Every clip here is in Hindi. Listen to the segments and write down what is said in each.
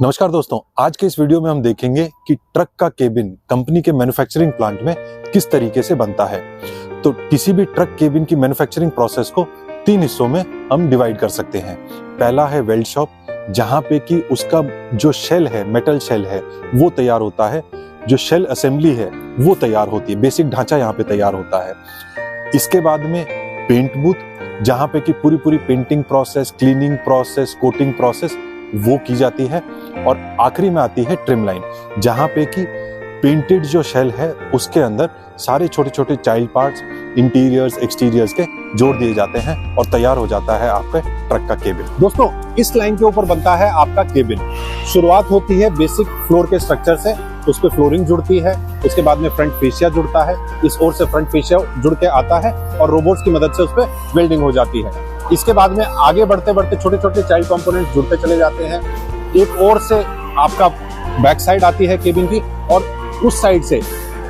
नमस्कार दोस्तों, आज के इस वीडियो में हम देखेंगे कि ट्रक का केबिन कंपनी के मैन्युफैक्चरिंग प्लांट में किस तरीके से बनता है। तो किसी भी ट्रक केबिन की मैन्युफैक्चरिंग प्रोसेस को 3 हिस्सों में हम डिवाइड कर सकते हैं। पहला है वेल्ड शॉप, जहां पे कि उसका जो शेल है, मेटल शेल है, वो तैयार होता है। जो शेल असेंबली है वो तैयार होती है, बेसिक ढांचा यहाँ पे तैयार होता है। इसके बाद में पेंट बूथ, जहां पे कि पूरी painting process, cleaning process, coating process वो की जाती है। और आखिरी में आती है ट्रिम लाइन, जहां पे कि पेंटेड जो शेल है उसके अंदर सारे छोटे छोटे चाइल्ड पार्ट्स, इंटीरियर्स, एक्सटीरियर्स के जोड़ दिए जाते हैं और तैयार हो जाता है आपके ट्रक का केबिन। दोस्तों, इस लाइन के ऊपर बनता है आपका केबिन। शुरुआत होती है बेसिक फ्लोर के स्ट्रक्चर से, उस पे फ्लोरिंग जुड़ती है, उसके बाद में फ्रंट फेशिया जुड़ता है, इस ओर से फ्रंट फेशिया जुड़ के आता है और रोबोट्स की मदद से उस पे वेल्डिंग हो जाती है। इसके बाद में आगे बढ़ते बढ़ते छोटे छोटे चाइल्ड कंपोनेंट्स जुड़ते चले जाते हैं। एक ओर से आपका बैक साइड आती है केबिन की और उस साइड से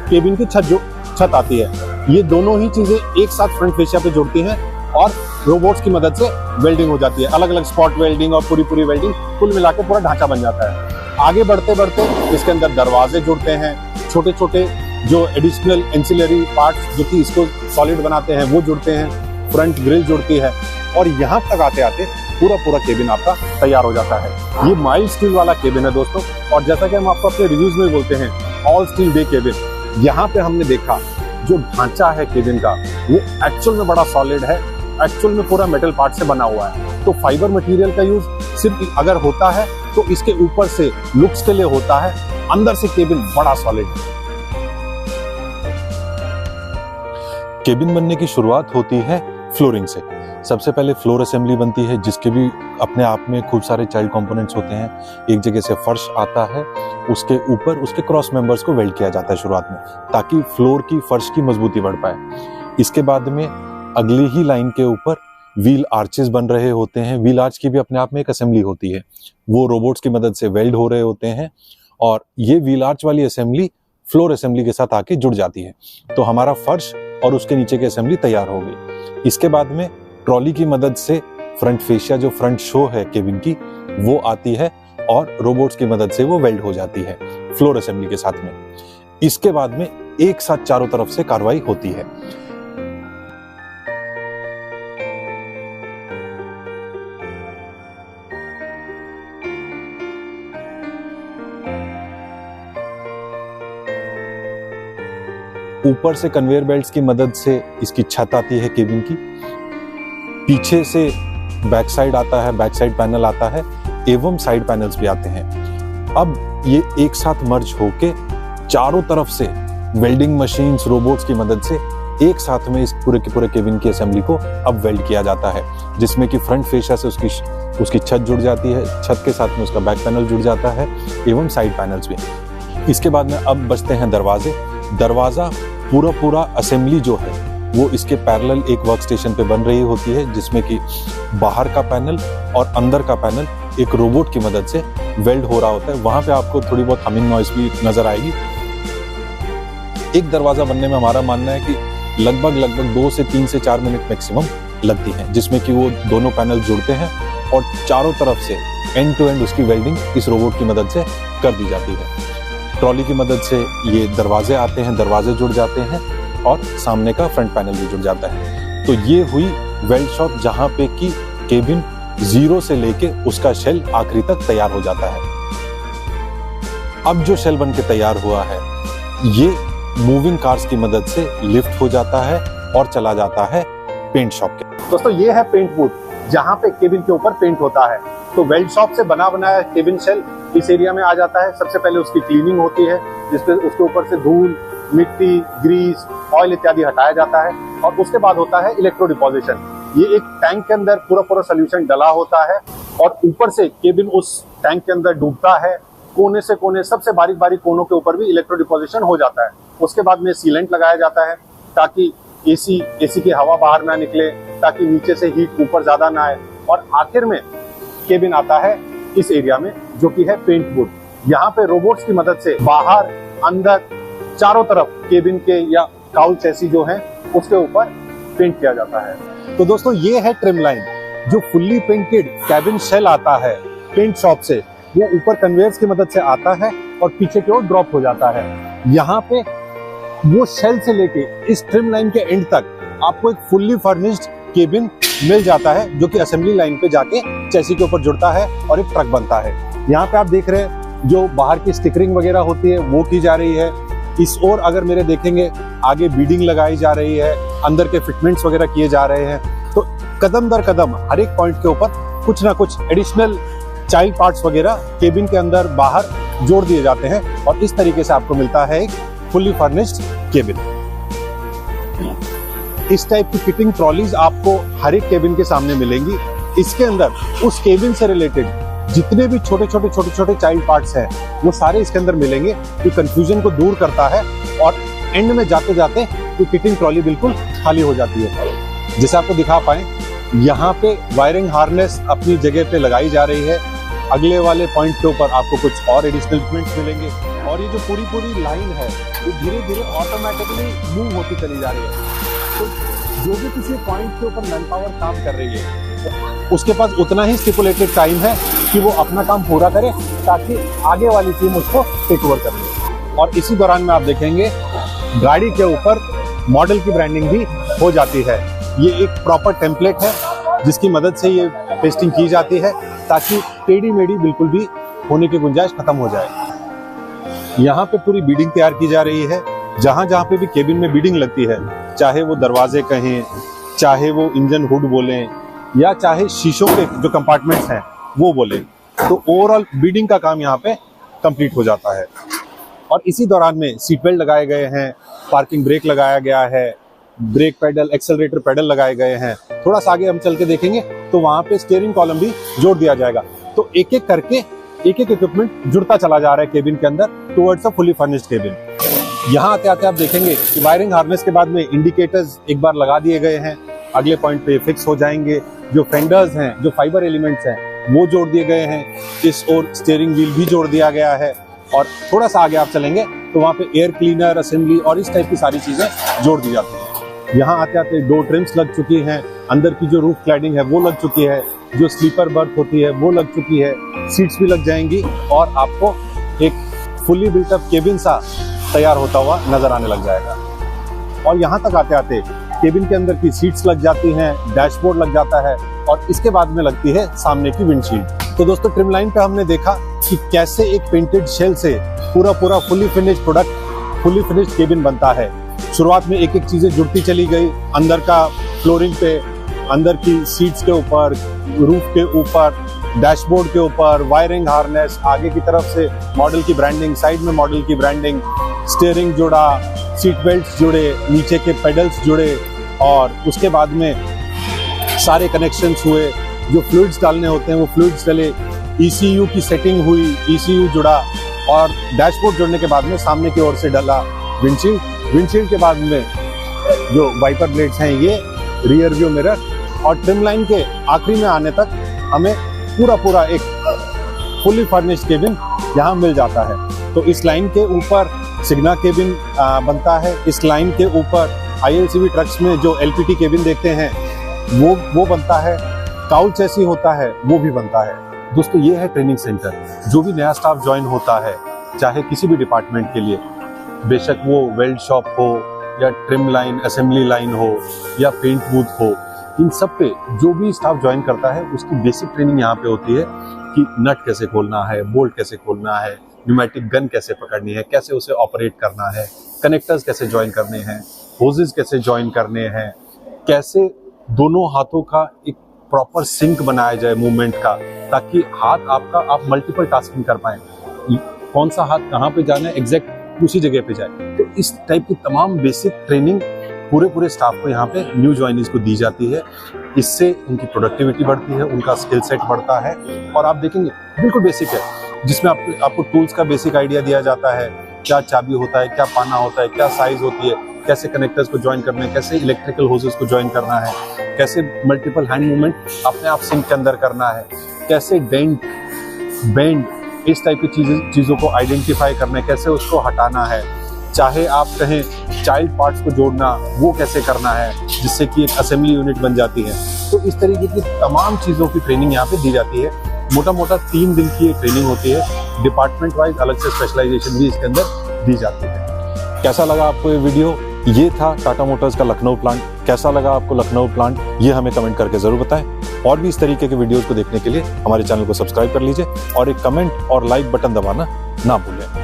केबिन की छत आती है। ये दोनों ही चीजें एक साथ फ्रंट फेशिया पे जुड़ती हैं और रोबोट्स की मदद से वेल्डिंग हो जाती है। अलग अलग स्पॉट वेल्डिंग और पूरी वेल्डिंग, कुल मिला के पूरा ढांचा बन जाता है। आगे बढ़ते बढ़ते इसके अंदर दरवाजे जुड़ते हैं, छोटे छोटे जो एडिशनल एंसिलरी पार्ट्स जो कि इसको सॉलिड बनाते हैं वो जुड़ते हैं, फ्रंट ग्रिल जुड़ती है और यहाँ तक आते आते पूरा केबिन आपका तैयार हो जाता है। ये माइल्ड स्टील वाला केबिन है दोस्तों, और जैसा कि हम आपको अपने रिव्यूज में बोलते हैं, ऑल स्टील बे केबिन। यहाँ पे हमने देखा जो ढांचा है केबिन का वो एक्चुअल में बड़ा सॉलिड है, एक्चुअल में पूरा मेटल पार्ट से बना हुआ है। तो फाइबर मटेरियल का यूज सिर्फ अगर होता है तो इसके ऊपर से लुक्स के लिए होता है, अंदर से केबिन बड़ा सॉलिड है। केबिन बनने की शुरुआत होती है फ्लोरिंग से। सबसे पहले फ्लोर असेंबली बनती है, जिसके भी अपने आप में खूब सारे चाइल्ड कंपोनेंट्स होते हैं। एक जगह से फर्श आता है, उसके ऊपर उसके क्रॉस मेंबर्स को वेल्ड किया जाता है शुरुआत में, ताकि फ्लोर की फर्श की मजबूती बढ़ पाए। इसके बाद में अगली ही लाइन के ऊपर व्हील आर्चेस बन रहे होते हैं। व्हील आर्च की भी अपने आप में एक असेंबली होती है, वो रोबोट्स की मदद से वेल्ड हो रहे होते हैं और ये व्हील आर्च वाली असेंबली फ्लोर असेंबली के साथ आके जुड़ जाती है। तो हमारा फर्श और उसके नीचे की असेंबली तैयार हो गई। इसके बाद में ट्रॉली की मदद से फ्रंट फेशिया, जो फ्रंट शो है केबिन की, वो आती है और रोबोट्स की मदद से वो वेल्ड हो जाती है फ्लोर असेंबली के साथ में। इसके बाद में एक साथ चारों तरफ से कार्रवाई होती है। ऊपर से कन्वेयर बेल्ट्स की मदद से इसकी छत आती है केबिन की, पीछे से बैक साइड आता है, बैक साइड पैनल आता है एवं साइड पैनल्स भी आते हैं। अब ये एक साथ मर्ज होके चारों तरफ से वेल्डिंग मशीन्स, रोबोट्स की मदद से एक साथ में इस पूरे के पूरे केबिन की असेंबली को अब वेल्ड किया जाता है, जिसमें कि फ्रंट फेशिया से उसकी छत जुड़ जाती है, छत के साथ में उसका बैक पैनल जुड़ जाता है एवं साइड पैनल्स भी। इसके बाद में अब बचते हैं दरवाजे। दरवाजा पूरा असेंबली जो है वो इसके पैरेलल एक वर्क स्टेशन पे बन रही होती है, जिसमें कि बाहर का पैनल और अंदर का पैनल एक रोबोट की मदद से वेल्ड हो रहा होता है। वहां पे आपको थोड़ी बहुत हमिंग नॉइस भी नजर आएगी। एक दरवाजा बनने में हमारा मानना है कि लगभग 2 से 3 से 4 मिनट मैक्सिमम लगती है, जिसमें कि वो दोनों पैनल जुड़ते हैं और चारों तरफ से एंड टू एंड उसकी वेल्डिंग इस रोबोट की मदद से कर दी जाती है। ट्रॉली की मदद से ये दरवाजे आते हैं, दरवाजे जुड़ जाते हैं और सामने का फ्रंट पैनल भी जुड़ जाता है। तो ये हुई वेल्ड शॉप, जहां पे कि केबिन जीरो से लेके उसका शेल आखिरी तक तैयार हो जाता है। अब जो शेल बन के तैयार हुआ है ये मूविंग कार्स की मदद से लिफ्ट हो जाता है और चला जाता है पेंट शॉप के। दोस्तों, ये है पेंट बूथ, जहाँ पे केबिन के ऊपर पेंट होता है। तो वेल्ड शॉप से बना बनाया केबिन शेल इस एरिया में आ जाता है। सबसे पहले उसकी क्लीनिंग होती है, जिसपे उसके ऊपर से धूल, मिट्टी, ग्रीस, ऑयल इत्यादि हटाया जाता है और उसके बाद होता है इलेक्ट्रो डिपोजिशन। ये एक टैंक के अंदर पूरा सोल्यूशन डला होता है और ऊपर से केबिन उस टैंक के अंदर डूबता है। कोने से कोने, सबसे बारीक कोनों के ऊपर भी इलेक्ट्रो डिपोजिशन हो जाता है। उसके बाद में सीलेंट लगाया जाता है ताकि एसी की हवा बाहर ना निकले, ताकि नीचे से हीट ऊपर ज्यादा ना आए। और आखिर में केबिन आता है इस एरिया में, जो कि है पेंट बूथ। यहाँ पे रोबोट्स की मदद से बाहर, अंदर, चारों तरफ केबिन के या काउल चैसी जो है उसके ऊपर पेंट किया जाता है। तो दोस्तों, ये है ट्रिम लाइन, जो फुल्ली पेंटेड कैबिन शेल आता है पेंट शॉप से, वो ऊपर कन्वेयर्स की मदद से आता है और पीछे की ओर ड्रॉप हो जाता है। यहाँ पे वो शेल से लेके इस ट्रिम लाइन के एंड तक आपको एक फुल्ली फर्निश्ड केबिन मिल जाता है, जो कि असेंबली लाइन पे जाके चैसी के ऊपर जुड़ता है और एक ट्रक बनता है। यहाँ पे आप देख रहे हैं जो बाहर की स्टिकरिंग वगैरह होती है वो की जा रही है। इस ओर अगर मेरे देखेंगे आगे बीडिंग लगाई जा रही है, अंदर के फिटमेंट्स वगैरह किए जा रहे हैं। तो कदम दर कदम हर एक पॉइंट के ऊपर कुछ ना कुछ एडिशनल चाइल्ड पार्ट्स वगैरह केबिन के अंदर बाहर जोड़ दिए जाते हैं और इस तरीके से आपको मिलता है एक फुल्ली फर्निश्ड केबिन। इस टाइप की फिटिंग ट्रॉलीज आपको हर एक केबिन के सामने मिलेंगी। इसके अंदर उस केबिन से रिलेटेड जितने भी छोटे छोटे चाइल्ड पार्ट्स हैं वो सारे इसके अंदर मिलेंगे, जो कंफ्यूजन को दूर करता है और एंड में जाते जाते ये फिटिंग ट्रॉली बिल्कुल खाली हो जाती है। जैसे आपको दिखा पाए यहाँ पे वायरिंग हार्नेस अपनी जगह पे लगाई जा रही है। अगले वाले पॉइंट के ऊपर आपको कुछ और एडिशनल इक्विपमेंट्स मिलेंगे और ये जो पूरी लाइन है वो धीरे धीरे ऑटोमेटिकली मूव होती चली जा रही है। तो जो भी किसी पॉइंट के ऊपर मैन पावर काम कर रही है उसके पास उतना ही स्टिपुलेटेड टाइम है कि वो अपना काम पूरा करे ताकि आगे वाली टीम उसको टेक ओवर कर ले। और इसी दौरान में आप देखेंगे गाड़ी के ऊपर मॉडल की ब्रांडिंग भी हो जाती है। ये एक प्रॉपर टेम्पलेट है जिसकी मदद से ये पेस्टिंग की जाती है ताकि टेढ़ी मेढ़ी बिल्कुल भी होने की गुंजाइश खत्म हो जाए। यहाँ पे पूरी बीडिंग तैयार की जा रही है। जहां जहां पे भी केबिन में बीडिंग लगती है, चाहे वो दरवाजे कहें, चाहे वो इंजन हुड बोलें या चाहे शीशों के जो कंपार्टमेंट्स हैं वो बोले, तो ओवरऑल बीडिंग का काम यहाँ पे कंप्लीट हो जाता है। और इसी दौरान में सीट बेल्ट लगाए गए हैं, पार्किंग ब्रेक लगाया गया है, ब्रेक पेडल, एक्सेलरेटर पेडल लगाए गए हैं। थोड़ा सा आगे हम चल के देखेंगे तो वहां पे स्टीयरिंग कॉलम भी जोड़ दिया जाएगा। तो एक एक करके एक एक इक्विपमेंट जुड़ता चला जा रहा है केबिन के अंदर towards a fully furnished cabin. यहाँ आते आते आप देखेंगे कि वायरिंग हार्नेस के बाद में इंडिकेटर्स एक बार लगा दिए गए हैं, अगले पॉइंट पे फिक्स हो जाएंगे। जो फेंडर्स हैं, जो फाइबर एलिमेंट्स हैं वो जोड़ दिए गए हैं। इस ओर स्टीयरिंग व्हील भी जोड़ दिया गया है और थोड़ा सा आगे आप चलेंगे तो वहाँ पे एयर क्लीनर, असेंबली और इस टाइप की सारी चीजें जोड़ दी जाती हैं। यहाँ आते आते डोर ट्रिम्स लग चुकी हैं, अंदर की जो रूफ क्लैडिंग है वो लग चुकी है, जो स्लीपर बर्थ होती है वो लग चुकी है, सीट्स भी लग जाएंगी और आपको एक फुली बिल्ट अप केबिन सा तैयार होता हुआ नजर आने लग जाएगा। और यहाँ तक आते आते केबिन के अंदर की सीट्स लग जाती हैं, डैशबोर्ड लग जाता है और इसके बाद में लगती है सामने की विंडशील्ड। तो दोस्तों ट्रिम लाइन पे हमने देखा कि कैसे एक पेंटेड शेल से पूरा fully finished product, fully finished cabin बनता है। शुरुआत में एक एक चीजें जुड़ती चली गई, अंदर का फ्लोरिंग पे, अंदर की सीट्स के ऊपर, रूफ के ऊपर, डैशबोर्ड के ऊपर, वायरिंग हार्नेस, आगे की तरफ से मॉडल की ब्रांडिंग, साइड में मॉडल की ब्रांडिंग, स्टीयरिंग जुड़ा, सीट बेल्ट जुड़े, नीचे के पेडल्स जुड़े और उसके बाद में सारे कनेक्शंस हुए। जो फ्लूइड्स डालने होते हैं वो फ्लूइड्स डले, ECU की सेटिंग हुई, ECU जुड़ा और डैशबोर्ड जुड़ने के बाद में सामने की ओर से डला विंडशील्ड के बाद में जो वाइपर ब्लेड्स हैं ये, रियर व्यू मिरर और ट्रिम लाइन के आखिरी में आने तक हमें पूरा एक फुली फर्निश्ड केबिन यहाँ मिल जाता है। तो इस लाइन के ऊपर सिग्ना केबिन बनता है, इस लाइन के ऊपर ILCV ट्रक्स में जो LPT केबिन देखते हैं वो बनता है, काउल चैसी होता है वो भी बनता है। दोस्तों ये है ट्रेनिंग सेंटर। जो भी नया स्टाफ ज्वाइन होता है, चाहे किसी भी डिपार्टमेंट के लिए, बेशक वो वेल्ड शॉप हो या ट्रिम लाइन, असेंबली लाइन हो या पेंट बूथ हो, इन सब पे जो भी स्टाफ ज्वाइन करता है उसकी बेसिक ट्रेनिंग यहाँ पे होती है कि नट कैसे खोलना है, बोल्ट कैसे खोलना है, न्यूमेटिक गन कैसे पकड़नी है, कैसे उसे ऑपरेट करना है, कनेक्टर्स कैसे ज्वाइन करने हैं, होजेस कैसे ज्वाइन करने हैं, कैसे दोनों हाथों का एक प्रॉपर सिंक बनाया जाए मूवमेंट का, ताकि हाथ आपका आप मल्टीपल टास्किंग कर पाए, कौन सा हाथ कहाँ पे जाना है एग्जैक्ट उसी जगह पे जाए। तो इस टाइप की तमाम बेसिक ट्रेनिंग पूरे स्टाफ को यहाँ पे न्यू ज्वाइनीज को दी जाती है। इससे उनकी प्रोडक्टिविटी बढ़ती है, उनका स्किल सेट बढ़ता है और आप देखेंगे बिल्कुल बेसिक है, जिसमें आपको टूल्स का बेसिक आइडिया दिया जाता है, क्या चाबी होता है, क्या पाना होता है, क्या साइज होती है, कैसे कनेक्टर्स को ज्वाइन करना है, कैसे इलेक्ट्रिकल होजेस को ज्वाइन करना है, कैसे मल्टीपल हैंड मूवमेंट अपने आप सिंक के अंदर करना है, कैसे डेंट, बेंड, इस टाइप की चीज़ों को आइडेंटिफाई करना है, कैसे उसको हटाना है, चाहे आप कहें चाइल्ड पार्ट्स को जोड़ना वो कैसे करना है जिससे कि एक असेंबली यूनिट बन जाती है। तो इस तरीके की तमाम चीज़ों की ट्रेनिंग यहाँ पे दी जाती है। मोटा मोटा 3 दिन की ये ट्रेनिंग होती है। डिपार्टमेंट वाइज अलग से स्पेशलाइजेशन भी इसके अंदर दी जाती है। कैसा लगा आपको ये वीडियो? ये था टाटा मोटर्स का लखनऊ प्लांट। कैसा लगा आपको लखनऊ प्लांट, ये हमें कमेंट करके जरूर बताएं। और भी इस तरीके के वीडियोस को देखने के लिए हमारे चैनल को सब्सक्राइब कर लीजिए और एक कमेंट और लाइक बटन दबाना ना भूलें।